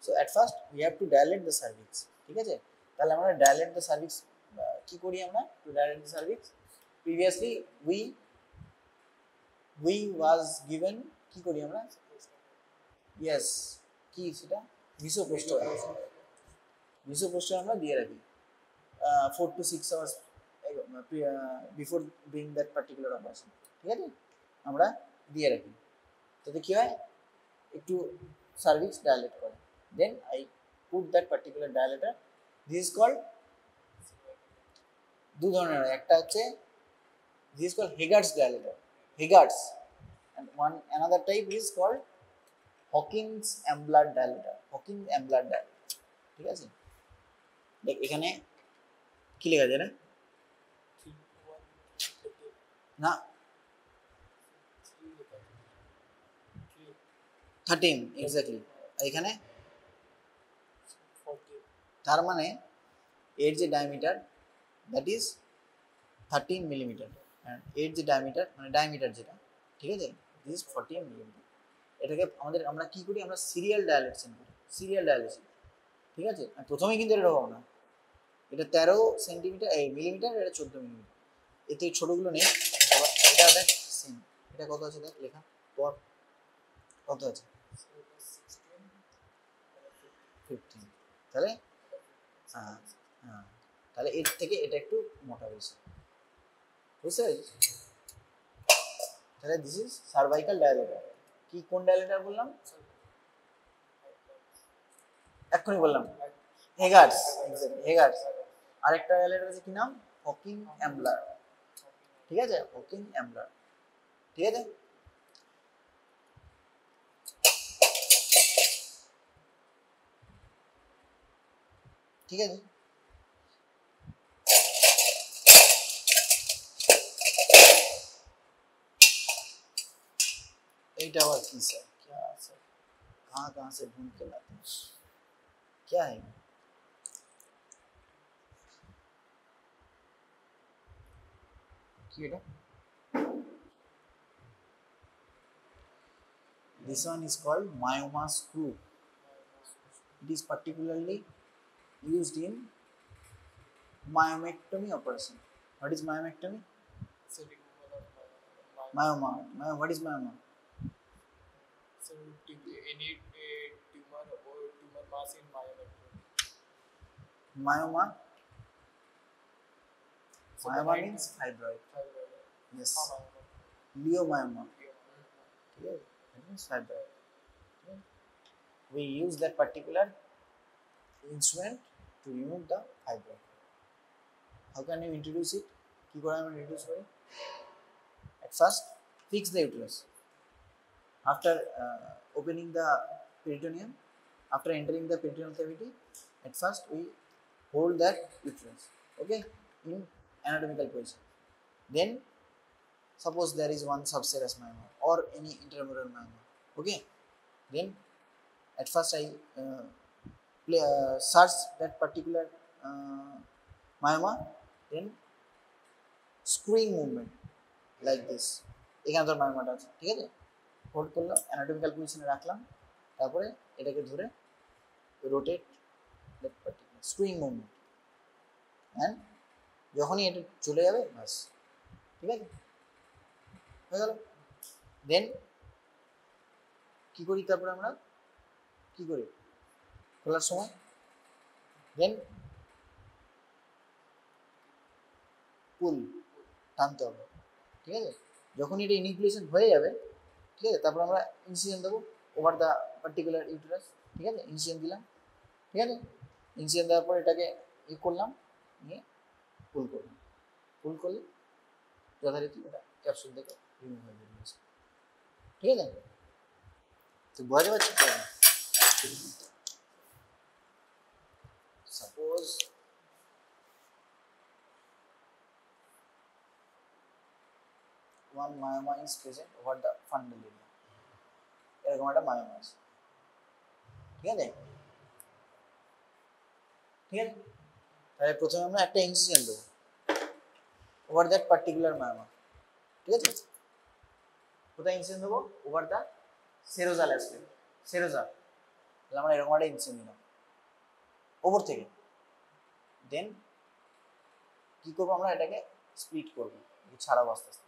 so at first we have to dilate the cervix, ঠিক আছে, তাহলে আমরা ডাইলেট দ্য সার্ভিক্স কি করি আমরা, to dilate the cervix previously we was given, কি করি আমরা, ইয়েস কি সেটা মিসোপোস্টার আমরা দিয়ে রাখি 4 to 6 hours before doing that particular operation, ঠিক আছে, আমরা দিয়ে রাখি, তাতে কি হয় একটু সার্ভিক্স ডায়ালেট করে। Then I put that particular dilator, this is called, দু ধরনের হয়, একটা হচ্ছে this is called Hegar's dilator, Hegar's, and one another type is called Hawkins Ambler dilator, Hawkins Ambler dilator, ঠিক আছে। দেখ এখানে কি লেখা আছে না 13 এক্স্যাক্টলি, এখানে তার মানে এর যে ডায়ামিটার দ্যাট ইজ 13 মিলিমিটার, এর যে ডায়ামিটার মানে ডায়ামিটার যেটা, ঠিক আছে, দিস ইজ 14 মিলিমিটার। এটাকে আমরা কি করি, আমরা সিরিয়াল ডায়ালেশন করি, সিরিয়াল ডায়ালেশন, ঠিক আছে। প্রথমেই কিন্তু এটা হবে না, এটা 13 সেন্টিমিটার এই মিলিমিটার, এটা 14 মিলিমিটার, এতে ছোটগুলো নেই। এটা দেখ সেম, এটা কত আছে দেখ লেখা পর, কত আছে 15, তাহলে হ্যাঁ হ্যাঁ, তাহলে এর থেকে এটা একটু মোটা বেশি, বুঝতে পেরেছিস? তাহলে দিস ইজ সার্ভাইকাল ডায়ালেটার। কি কোন ডায়ালেটার বললাম, এক্ষুনি বললাম হেগার্স, হেগার্স। আরেকটা ডায়ালেটার আছে কি নাম, হকিং অ্যাম্বলার, ঠিক আছে, হকিং অ্যাম্বলার, ঠিক আছে। ঠিক আছে, এইটা আবার কি স্যার, क्या सर, कहाँ से ढूंढ के लाते हैं, क्या है কি এটা? This one is called myoma screw. It is particularly used in myomectomy operation. What is myomectomy? Myoma. What is myoma? So any tumor or tumor mass in myomectomy. Myoma. So Myoma means fibroid. Yes. Leiomyoma. Yes. It means fibroid. Okay. We use that particular instrument to remove the fibroid. How can you introduce it? কি করে আমরা introduce করি? At first, fix the uterus. After opening the peritoneum, after entering the peritoneal cavity, at first we hold that uterus, okay, in anatomical position. Then, suppose there is one subserous myoma or any intramural myoma, okay. Then, at first I search that particular myoma, then screwing movement like this. এখানে ধর মায়োমাটা আছে, ঠিক আছে, হোল্ড করলাম, অ্যানাটমিক্যাল পজিশনে রাখলাম, তারপরে এটাকে ধরে rotate that particular screwing movement, and যখনই এটা চলে যাবে বাস, ঠিক আছে, হয়ে গেল। দেন কি করি, তারপরে আমরা কি করি খোলার সময়, দেন পুল টানতে হবে, ঠিক আছে। যখন এটা ইনিকুলেশন হয়ে যাবে, ঠিক আছে, তারপর আমরা ইনসিশন দেবো ওভার দ্য পার্টিকুলার ইউটেরাস, ঠিক আছে, ইনসিশন দিলাম, ঠিক আছে, ইনসিশন দেওয়ার পর এটাকে করলাম, নিয়ে পুল করলাম, পুল করলে যথারীতি ওটা ক্যাপসুল থেকে রিমুভ হয়ে যাবে, ঠিক আছে। তো বোঝাতে পারছি, suppose one myoma is present over the fundal area, এরকম একটা myoma আছে, ঠিক আছে, ঠিক আছে। তাহলে প্রথমে আমরা একটা ইনসিশন দেবো ওভার দ্যাট পার্টিকুলার myoma, ঠিক আছে। কোথায় ইনসিশন দেবো, ওভার দ্য সেরোজাল অ্যাসপেক্ট, সেরোজাল, তাহলে আমরা এরকম একটা ইনসিশন দিলাম ওপর থেকে। দেন কি করবো, আমরা এটাকে স্প্লিট করবো, ছাড়াবো আস্তে আস্তে,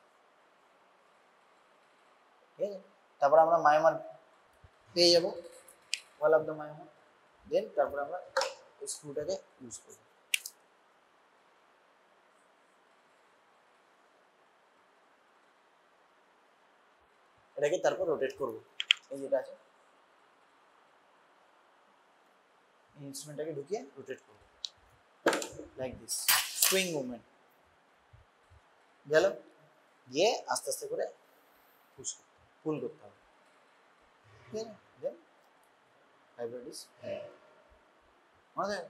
ঠিক আছে। তারপর আমরা মায়োমার পেয়ে যাবো, ওয়াল অফ দ্য মায়োমা। দেন তারপরে আমরা স্ক্রুটাকে ইউজ করবো, এটাকে তারপর রোটেট করব, এই যেটা আছে ইনস্ট্রুমেন্টটাকে ঢুকিয়ে রোটেট করব লাইক দিস, সুইং মুভমেন্ট গেল, দিয়ে আস্তে আস্তে করে পুল করতে হবে, ঠিক আছে, দেন ভাইব্রেট ইজ মনে থাকে,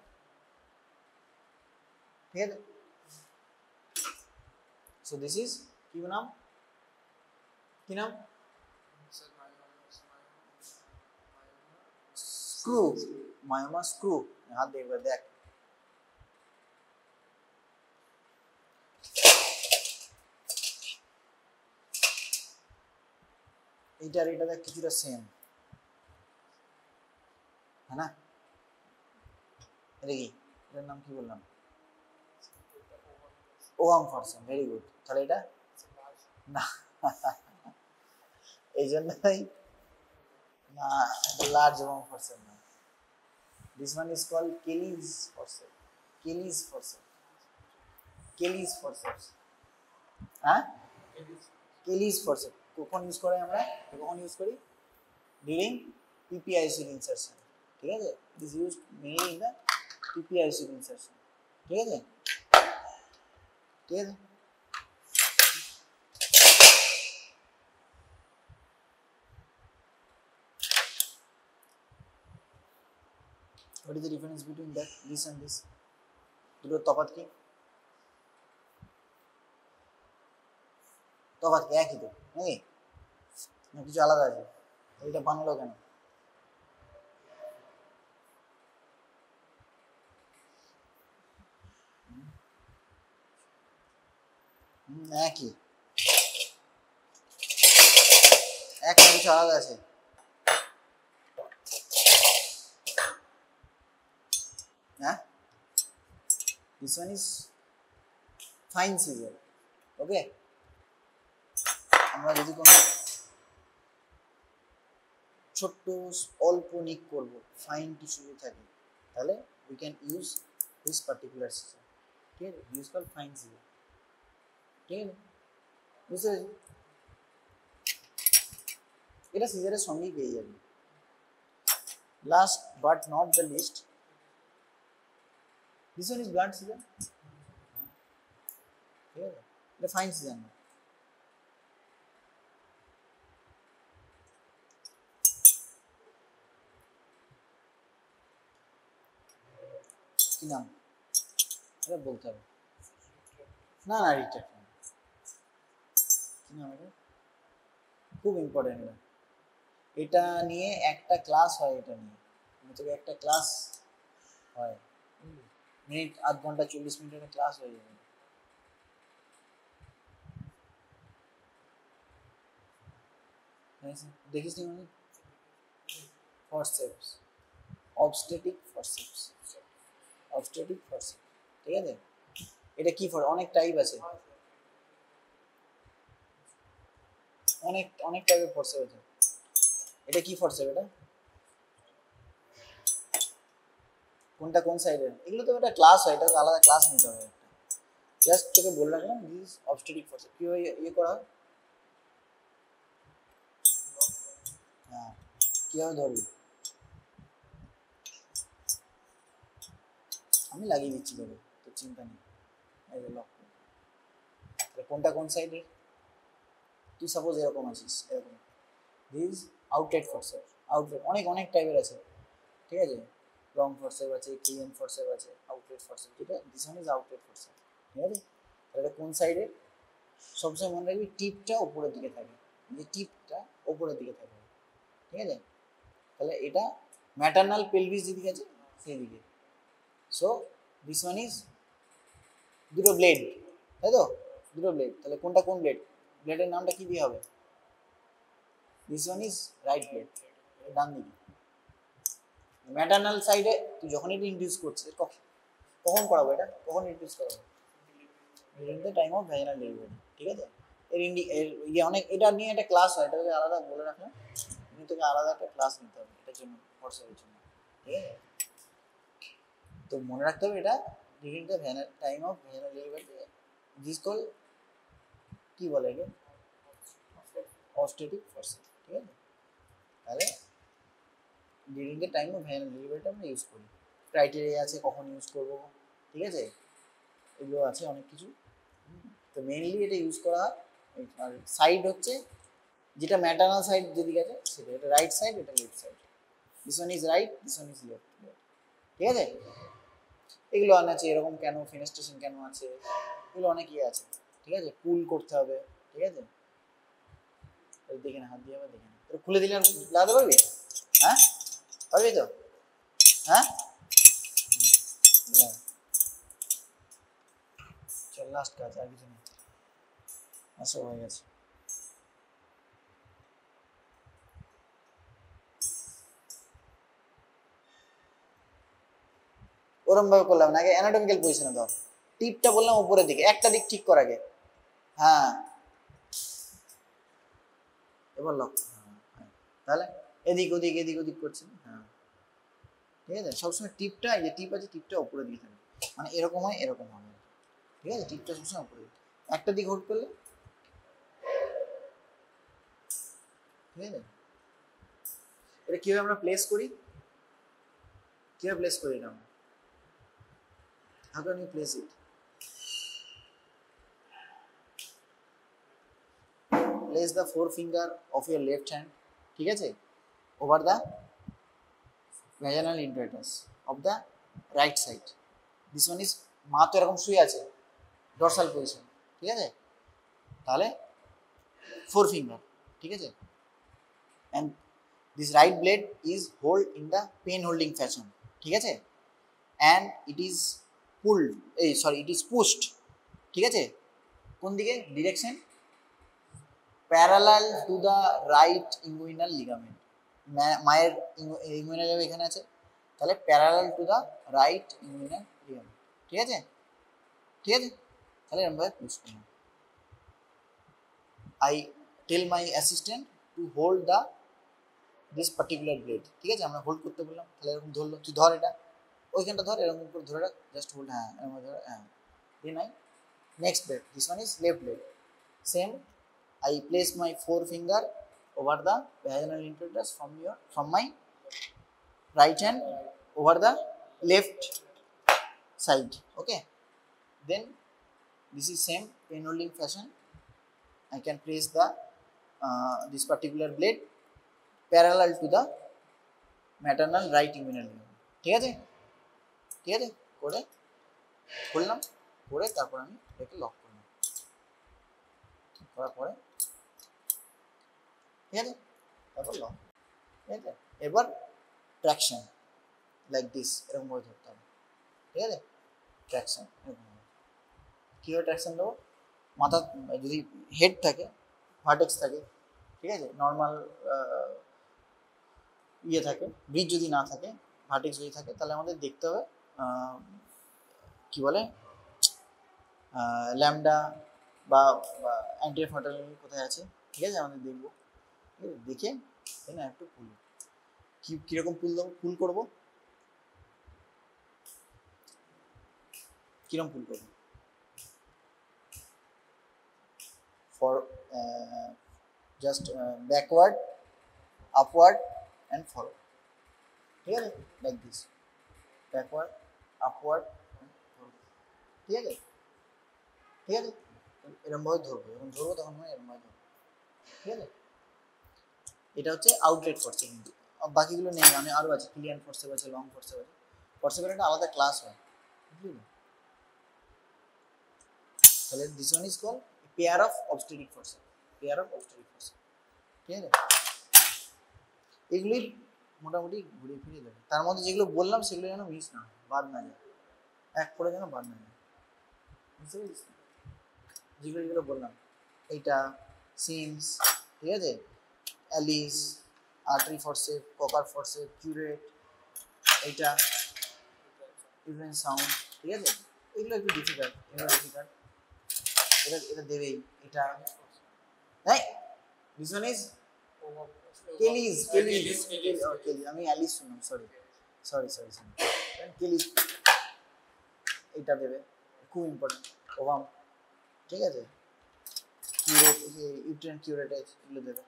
ঠিক আছে। সো দিস ইজ কি নাম, কি নাম, স্ক্রু, মায়োমা স্ক্রু, হাত দিয়ে একবার দেখ, এইটার এটা দেখ কিছুটা সেম, হ্যাঁ না, এটা কি, এটার নাম কি বললাম, ওয়াম ফার্সন, ভেরি গুড, তাহলে এটা না এই জন্যই না, লার্জ ওয়াম ফার্সন না, this one is called Kelly's forceps, Kelly's forceps, Kelly's forceps, হ্যাঁ Kelly's forceps কখন ইউজ করে আমরা, কখন ইউজ করি, during PPIC insertion, ঠিক আছে, it is used mainly in the PPIC insertion, ঠিক আছে, ঠিক আছে। What is the difference between that, this and this, দুটোর তফাৎ কি, তফাৎ কি, একই তো নাকি, না কিছু আলাদা আছে, এটা বাংলো কেন, একই, এক না কিছু আলাদা আছে, হ্যাঁ, this one is fine scissor, okay, আমরা যদি কোনো ছোট্ট অল্প নিক করব, ফাইন টিস্যু থাকে, তাহলে we can use this particular scissor, ঠিক আছে, use called fine scissor, ঠিক আছে, বুঝতে পেরেছি, এটা সিজারের সঙ্গেই পেয়ে যাবে। Last but not the least, this one is blunt scissor, ঠিক আছে, এটা ফাইন scissor না, কি নাম এটা বলতে হবে, না না রিট্রাক্ট, কি নাম এটা, খুব ইম্পর্টেন্ট এটা, এটা নিয়ে একটা ক্লাস হয়, এটা নিয়ে তোকে একটা ক্লাস হয়, মিনিট আধ ঘন্টা 40 মিনিটের ক্লাস হয়ে যাবে, দেখিস নি মানে, forceps, obstetric forceps, obstetric forceps, ঠিক আছে, এটা কি ফর, অনেক টাইপ আছে, অনেক অনেক টাইপের ফরসেপ আছে, এটা কি ফরসেপ, এটা কোনটা কোন সাইডের, এগুলো তো একটা ক্লাস হয়, এটা আলাদা ক্লাস নিতে হবে একটা, জাস্ট তোকে বলে রাখলাম দিস অবস্টেটিক ফরসেপ কিভাবে ইয়ে করা হয়, হ্যাঁ কিভাবে ধরবি, আমি লাগিয়ে দিচ্ছি তোকে, তো চিন্তা নেই, এই যে লক, কোনটা কোন সাইডের, তুই সাপোজ এরকম আছিস, এরকম, দিস আউটলেট ফরসেপ, আউটলেট অনেক অনেক টাইপের আছে, ঠিক আছে, লং ফরসেপ আছে, ক্লিন ফরসেপ আছে, আউটলেট ফরসেপ, যেটা this one is outlet forcep, ঠিক আছে, তাহলে কোন সাইডে, সবসময় মনে রাখবি টিপটা উপরের দিকে থাকে, যে টিপটা উপরের দিকে থাকে, ঠিক আছে, তাহলে এটা ম্যাটারনাল পেলভিস যেদিকে আছে সেই দিকে, সো দিস ওয়ান ইজ দুটো ব্লেড, তাই তো, দুটো ব্লেড, তাহলে কোনটা কোন ব্লেড, ব্লেডের নামটা কি দিয়ে হবে, this one is right blade, ডান দিকে, ম্যাটারনাল সাইডে তুই যখন এটা ইনডিউস করছিস, কখন করাবো এটা, কখন ইনডিউস করাবো, during the time of vaginal delivery, ঠিক আছে, এর ইয়ে অনেক, এটা নিয়ে একটা ক্লাস হয়, এটাকে আলাদা বলে রাখলাম, কিন্তু তোকে আলাদা একটা ক্লাস নিতে হবে এটার জন্য, হোয়াটসঅ্যাপের জন্য, ঠিক আছে, তো মনে রাখতে হবে এটা during the time of vaginal delivery, this call কি বলে একে, অবস্টেটিক ফোর্স, ঠিক আছে? তাহলে during the time of van liberator আমরা ইউজ করি, ক্রাইটেরিয়া আছে কখন ইউজ করব, ঠিক আছে? এগুলো আছে অনেক কিছু। তো মেইনলি এটা ইউজ করা হয়। আর সাইড হচ্ছে যেটা ম্যাটার্নাল সাইড যেদিকে আছে সেটা, এটা রাইট সাইড, এটা left side. This one is right, this one is left, ঠিক আছে? এগুলো আছে এরকম কেন, ফেনেস্ট্রেশন কেন আছে, এগুলো অনেক ইয়ে আছে, ঠিক আছে? পুল করতে হবে, ঠিক আছে? দেখে না, হাত দিয়ে আবার দেখে না, তোর খুলে দিলে লাগাতে পারবি? হ্যাঁ পারবি তো? হ্যাঁ চল লাস্ট কাজ, আর কিছু নেই, আসা হয়ে গেছে। ওরম ভাবে করলাম না, আগে অ্যানাটমিক্যাল পজিশনে ধর, টিপটা বললাম উপরের দিকে, একটা দিক ঠিক কর আগে। হ্যাঁ এবার লক, তাহলে এদিক ওদিক এদিক ওদিক করছে, হ্যাঁ ঠিক আছে? সবসময় টিপটা, এই যে টিপ আছে টিপটা উপরের দিকে থাকবে, মানে এরকম হয় এরকম হবে, ঠিক আছে? টিপটা সবসময় উপরে, একটা দিক হোল্ড করলে, ঠিক আছে? এটা কিভাবে আমরা প্লেস করি, কিভাবে প্লেস করি এটা আমরা, how can you place it? Place the forefinger of your left hand, ঠিক আছে, over the vaginal introitus of the right side. This one is, মা তো এরকম শুয়ে আছে ডরসাল পজিশন, ঠিক আছে? তাহলে forefinger, ঠিক আছে? and this right blade is hold in the pen holding fashion, ঠিক আছে? and it is pulled, it is pushed, ঠিক আছে? কোন দিকে, direction parallel to the right inguinal ligament, মায়ের ইঙ্গুইনাল এখানে আছে, তাহলে parallel to the right inguinal ligament, ঠিক আছে? ঠিক আছে, তাহলে আমরা ইউজ করব। I tell my assistant to hold the this particular blade, ঠিক আছে? আমরা হোল্ড করতে বললাম, তাহলে এরকম ধরলো, তুই ধর এটা, ওইখানটা ধর, এরকম করে ধরে রাখ, জাস্ট হোল্ড, হ্যাঁ এরকম ধরে, হ্যাঁ then I next blade, this one is left blade, same I place my forefinger over the vaginal introitus from my right hand over the left side, okay? Then this is same pen holding fashion, I can place the this particular blade parallel to the maternal right inguinal ligament, ঠিক আছে? ঠিক আছে, করে খুললাম, করে তারপর আমি এটাকে লক করলাম, করার পরে, ঠিক আছে? তারপর লক, ঠিক আছে? এবার ট্র্যাকশন লাইক দিস, এরকম করে ধরতে হবে, ঠিক আছে? ট্র্যাকশন এরকম হবে। কীভাবে ট্র্যাকশন দেবো, মাথা যদি হেড থাকে, ভার্টেক্স থাকে, ঠিক আছে? নর্মাল ইয়ে থাকে, ব্রিজ যদি না থাকে, ভার্টেক্স যদি থাকে, তাহলে আমাদের দেখতে হবে কি বলে ল্যামডা বা অ্যান্টিরিয়র ফ্রন্টাল কোথায় আছে, ঠিক আছে? আমাদের দেখবো, ঠিক আছে? দেখে না একটু পুল, কীরকম পুল দেবো, পুল করবো, কিরকম পুল করবো, for just backward, upward and forward, ঠিক আছে? লাইক দিস, ব্যাকওয়ার্ড, আপওয়ার্ড, ঠিক আছে? ঠিক আছে, এরকমভাবে ধরবো, যখন ধরবো তখন হয় এরকমভাবে ধরবো, ঠিক আছে? এটা হচ্ছে আউটলেট ফোর্সে, কিন্তু বাকিগুলো নেই, মানে আরও আছে, ক্লিয়ান ফোর্সেপ আছে, লং ফোর্সেপ আছে, ফোর্সেপের একটা আলাদা ক্লাস হয়, বুঝলি? তাহলে this one is call pair of obstetric forcep, pair of obstetric forcep, ঠিক আছে? এগুলি মোটামুটি ঘুরে ফিরে যাবে, তার মধ্যে যেগুলো বললাম সেগুলো যেন মিস না হয়, বাদ না যায়, এক করে যেন বাদ না যায়, বুঝতে পেরেছিস? যেগুলো যেগুলো বললাম, এইটা সিমস, ঠিক আছে? Alice, artery forcep, ককার forcep, curate, এইটা ইভেন সাউন্ড, ঠিক আছে? এগুলো একটু ডিফিকাল্ট, এগুলো ডিফিকাল্ট, এটা দেবেই, এটা হ্যাঁ, দিস ওয়ান ইজ কেলিজ, আমি অ্যালিস শুনলাম, সরি, কেলিজ, এইটা দেবে, খুব ইম্পর্টেন্ট, ওভাম, ঠিক আছে? কিউরেট ইউট্রেন কিউরেটার এগুলো দেবে।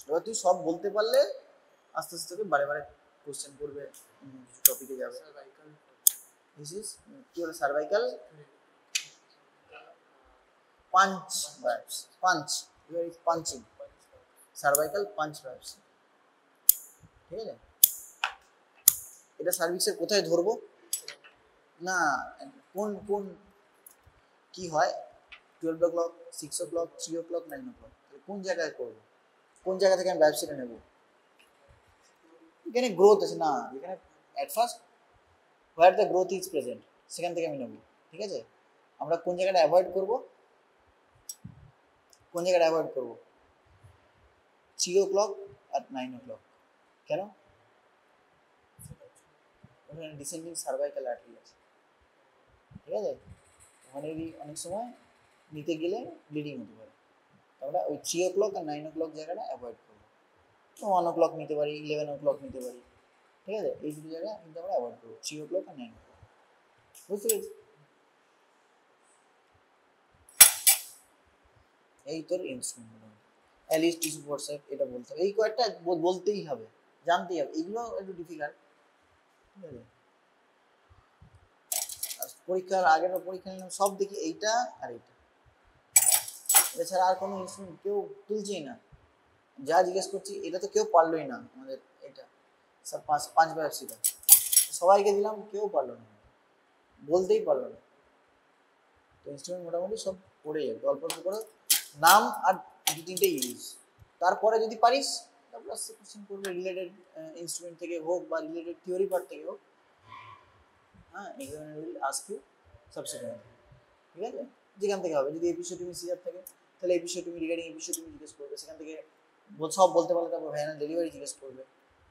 এবার তুই সব বলতে পারলে আস্তে আস্তে তোকে বারে বারে কোশ্চেন করবে, টপিকে যাবে। cervical দিস ইজ কি বলে cervical punch verbs, punch you are punching, cervical punch verbs, ঠিক আছে? এটা সার্ভিক্সের কোথায় ধরবো না, কোন কোন কি হয় 12 o'clock 6 o'clock 3 o'clock 9 o'clock কোন জায়গায় করবো, কোন জায়গা থেকে আমি ব্যবসাটা নেব? এখানে গ্রোথ আছে না, এখানে at first where the growth is present সেখান থেকে আমি নেব, ঠিক আছে? আমরা কোন জায়গাটা অ্যাভয়েড করব, কোন জায়গাটা অ্যাভয়েড করব 3 o'clock আর 9 o'clock, কেন? ওখানে ডিসেন্ডিং সার্ভাইকাল আর্টারি আছে, ঠিক আছে? ওখানে অনেক সময় নিতে গেলে ব্লিডিং হতে পারে, আমরা ওই 3 o'clock আর 9 o'clock জায়গাটা অ্যাভয়েড করবো। 1 o'clock নিতে পারি, 11 o'clock নিতে পারি, ঠিক আছে? এই দুটো জায়গা কিন্তু আমরা অ্যাভয়েড করবো, 3 o'clock আর 9 o'clock, বুঝতে পেরেছি? এই তোর ইনস্ট্রুমেন্ট অ্যালিস টিস্যু ফোরসেপ, এটা বলতে হবে, এই কয়েকটা বলতেই হবে, জানতেই হবে, এগুলো একটু ডিফিকাল্ট, ঠিক আছে? পরীক্ষার আগের পরীক্ষা নিলাম সব দেখি এইটা আর এইটা, এছাড়া আর কোনো ইনস্ট্রুমেন্ট কেউ তুলছেই না, যা জিজ্ঞেস করছি এটা তো কেউ পারলোই না, আমাদের এটা সব পাঁচ ব্যবসিটা সবাইকে দিলাম, কেউ পারলো না, বলতেই পারলো না। তো ইনস্ট্রুমেন্ট মোটামুটি সব পড়ে যাবে, অল্প অল্প করে নাম আর দু তিনটে ইউজ, তারপরে যদি পারিস তারপর আস্তে কোশ্চেন করবে রিলেটেড ইনস্ট্রুমেন্ট থেকে হোক বা রিলেটেড থিওরি পার্ট থেকে হোক, হ্যাঁ examiner will ask you subsequent, ঠিক আছে? যেখান থেকে হবে, যদি এপিসোডমি সিজার থাকে তাহলে এপিসোডমি রিগার্ডিং এপিসোডমি জিজ্ঞেস করবে, সেখান থেকে সব বলতে পারলে তারপর ভ্যানাল ডেলিভারি জিজ্ঞেস করবে,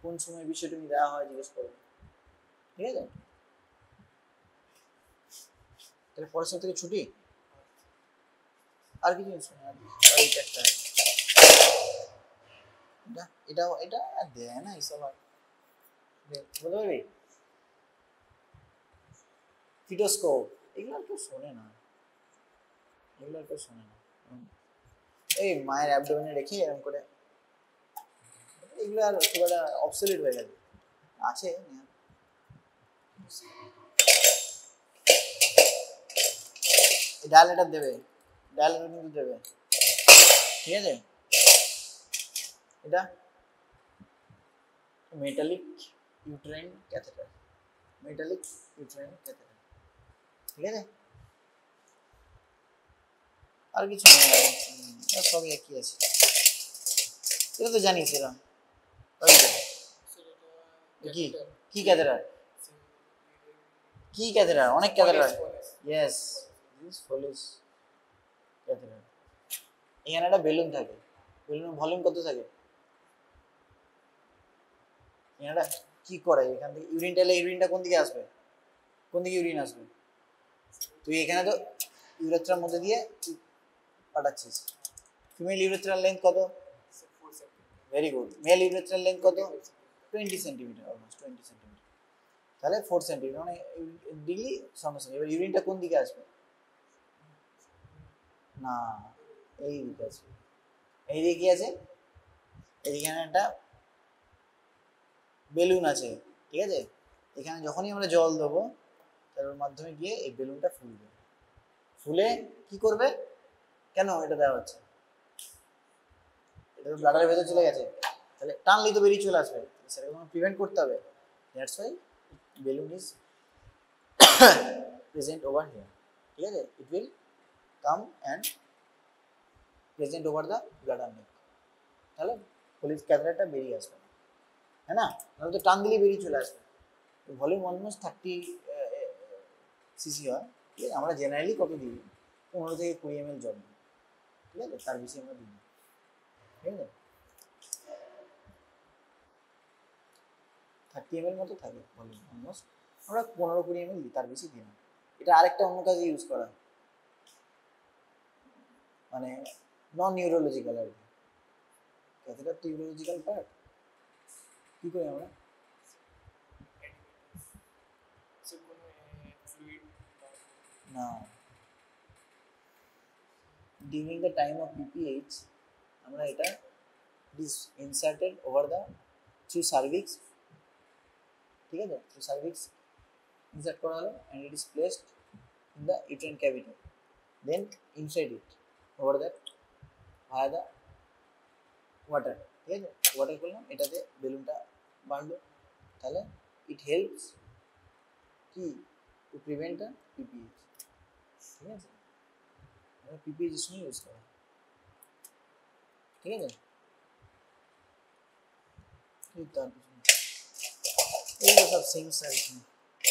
কোন সময় এপিসোডমি দেওয়া হয় জিজ্ঞেস করবে, ঠিক আছে? তাহলে পরের সপ্তাহ থেকে ছুটি, আর কিছু এইটা একটা এটাও এটা দেয় না এইসব, আর বলতে পারবি ফিটোস্কোপ, এগুলো আর কেউ শোনে না, এগুলো আর কেউ শোনে না, এই মায়ের অ্যাবডোমেনে রেখে এরকম করে, এগুলো আর খুব একটা অবসলিট হয়ে গেছে, আছে ডায়ালেটার দেবে, ডায়ালেটার কিন্তু দেবে, ঠিক আছে? এটা metallic uterine catheter, metallic uterine catheter, ঠিক আছে? আর কিছু নেই, সবই একই আছে, এটা তো জানিস, এরা কি কি ক্যাথেটার, কি ক্যাথেটার, অনেক ক্যাথেটার, ইয়েস দিস ফলিস ক্যাথেটার। এখানে একটা বেলুন থাকে, বেলুনের ভলিউম কত থাকে, এখানে কি করে, এখান থেকে ইউরিনটা এলে ইউরিনটা কোন দিকে আসবে, কোন দিকে ইউরিন আসবে, তুই এখানে তো ইউরেথ্রার মধ্যে দিয়ে পাঠাচ্ছিস, ফিমেল ইউরেথ্রাল লেন্থ কত, very good, male urethral length কত, 20 সেন্টিমিটার, অলমোস্ট 20 সেন্টিমিটার, তাহলে 4 সেন্টিমিটার মানে ডিগ্রি সঙ্গে সঙ্গে। এবার ইউরিনটা কোন দিকে আসবে, না এই দিকে আসবে, এই দিকে কি আছে, এইখানে একটা বেলুন আছে, ঠিক আছে? এখানে যখনই আমরা জল দেবো তার মাধ্যমে গিয়ে এই বেলুনটা ফুলবে, ফুলে কি করবে, কেন এটা দেওয়া হচ্ছে, এটা তো ব্লাডারের ভেতর চলে গেছে, তাহলে টানলেই তো বেরিয়ে চলে আসবে, সেটাকে প্রিভেন্ট করতে হবে, that's why balloon is present over here, ঠিক আছে? It will come and present over the bladder neck, তাহলে পলিস ক্যাথেটারটা বেরিয়ে আসবে, হ্যাঁ না? নাহলে তো টান দিলেই বেরিয়ে চলে আসবে। ভলিউম অলমোস্ট 30 সিসি হয়, ঠিক আছে? আমরা জেনারেলি কত দিই, 15 থেকে 20 ml জল দিই, ঠিক আছে? তার বেশি আমরা দিই, ঠিক আছে? 30 ml মতো থাকে ভলিউম অলমোস্ট, আমরা 15-20 ml দিই, তার বেশি দিই না। এটা আরেকটা অন্য কাজে ইউজ করা হয়, মানে নন নিউরোলজিক্যাল আর কি, ক্যাথেটার তো নিউরোলজিক্যাল পার্ট, কী করি আমরা না during the time of PPH আমরা এটা it is inserted over the through cervix, ঠিক আছে, through cervix insert করা হলো and it is placed in the uterine cavity, then inside it over that via the water, ঠিক আছে, ওয়াটার করলাম, এটাতে বেলুনটা বাঁধলো, তাহলে it helps কি to prevent the PPH, ঠিক আছে, আমরা PPH এর সময় ইউজ করা, ঠিক আছে, এই তার পিছনে এইগুলো সব সেম সাইজ।